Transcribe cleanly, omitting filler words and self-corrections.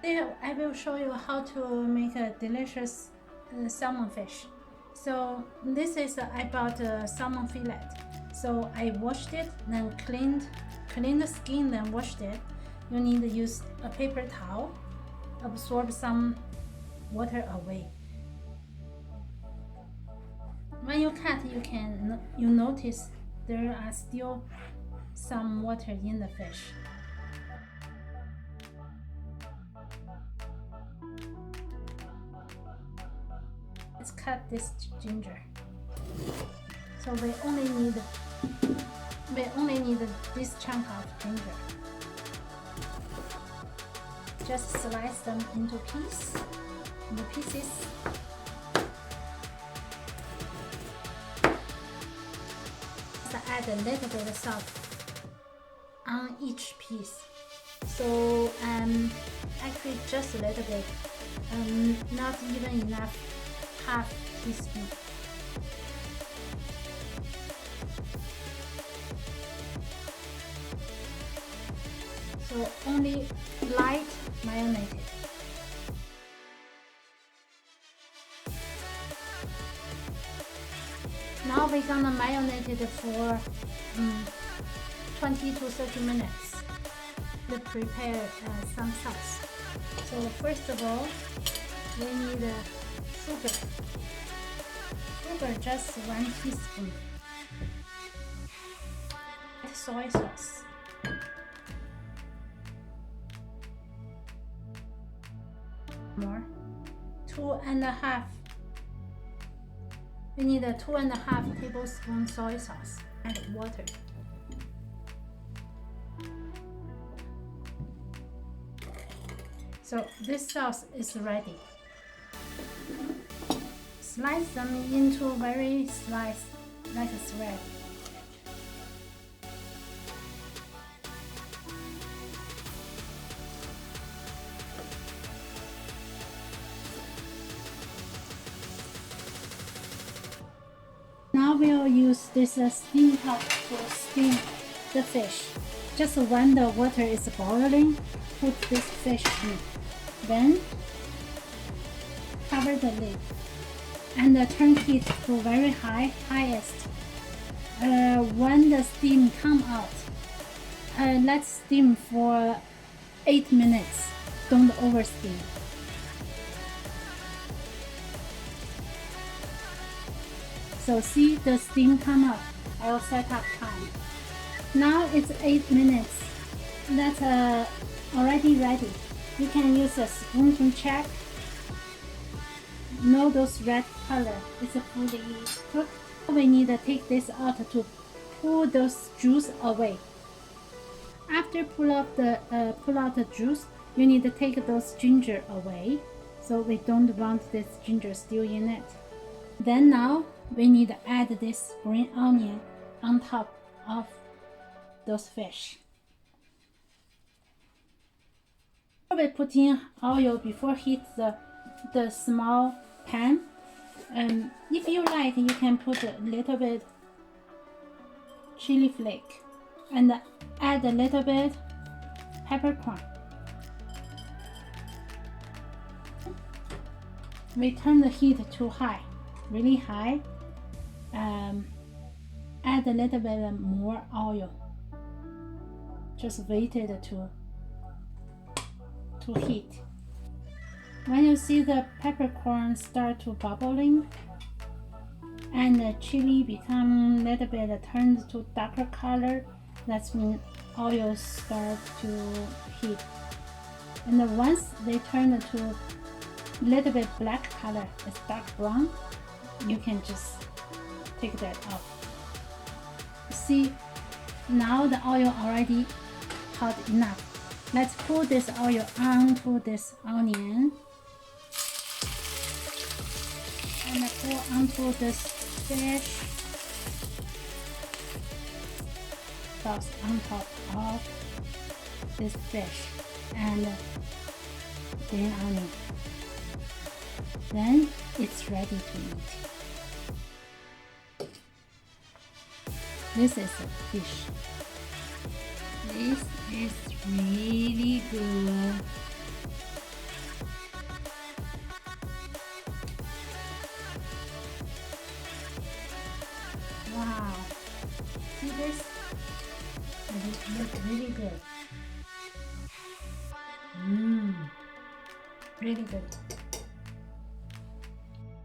I will show you how to make a delicious salmon fish. So this is I bought a salmon fillet. So I washed it, then cleaned the skin, then washed it. You need to use a paper towel, absorb some water away. When you cut, you notice there are still some water in the fish. Let's cut this ginger. So we only need this chunk of ginger. Just slice them into pieces. Add a little bit of salt on each piece. So actually just a little bit, not even enough, half teaspoon. So only light marinated. Now we're gonna marinate it for 20 to 30 minutes to prepare some sauce. So first of all, we need sugar. Sugar, just 1 teaspoon. Soy sauce. More. 2.5. We need a 2.5 tablespoon soy sauce and water. So this sauce is ready. Slice them into very slice like a thread. Now we'll use this steam pot to steam the fish. Just when the water is boiling, put this fish in. Then cover the lid and turn heat to very highest. When the steam come out, let's steam for 8 minutes. Don't oversteam. So see the steam come up. I'll set up time. Now it's 8 minutes. That's already ready. You can use a spoon to check. Know those red color is fully cooked. We need to take this out to pull those juice away. After pull out the juice, you need to take those ginger away. So we don't want this ginger still in it. Then now we need to add this green onion on top of those fish. We put in oil before heat the small pan. If you like, you can put a little bit chili flake and add a little bit peppercorn. We turn the heat to high, really high. Add a little bit more oil. Just wait it to heat. When you see the peppercorn start to bubbling and the chili become a little bit turned to darker color, that's when oil start to heat. And then once they turn to a little bit black color, it's dark brown, you can just take that off. See, now the oil already hot enough. Let's pour this oil onto this onion and pour onto this fish. Sauce on top of this fish and green onion. Then it's ready to eat. This is a fish. This is really good. see this? It looks really good. Really good.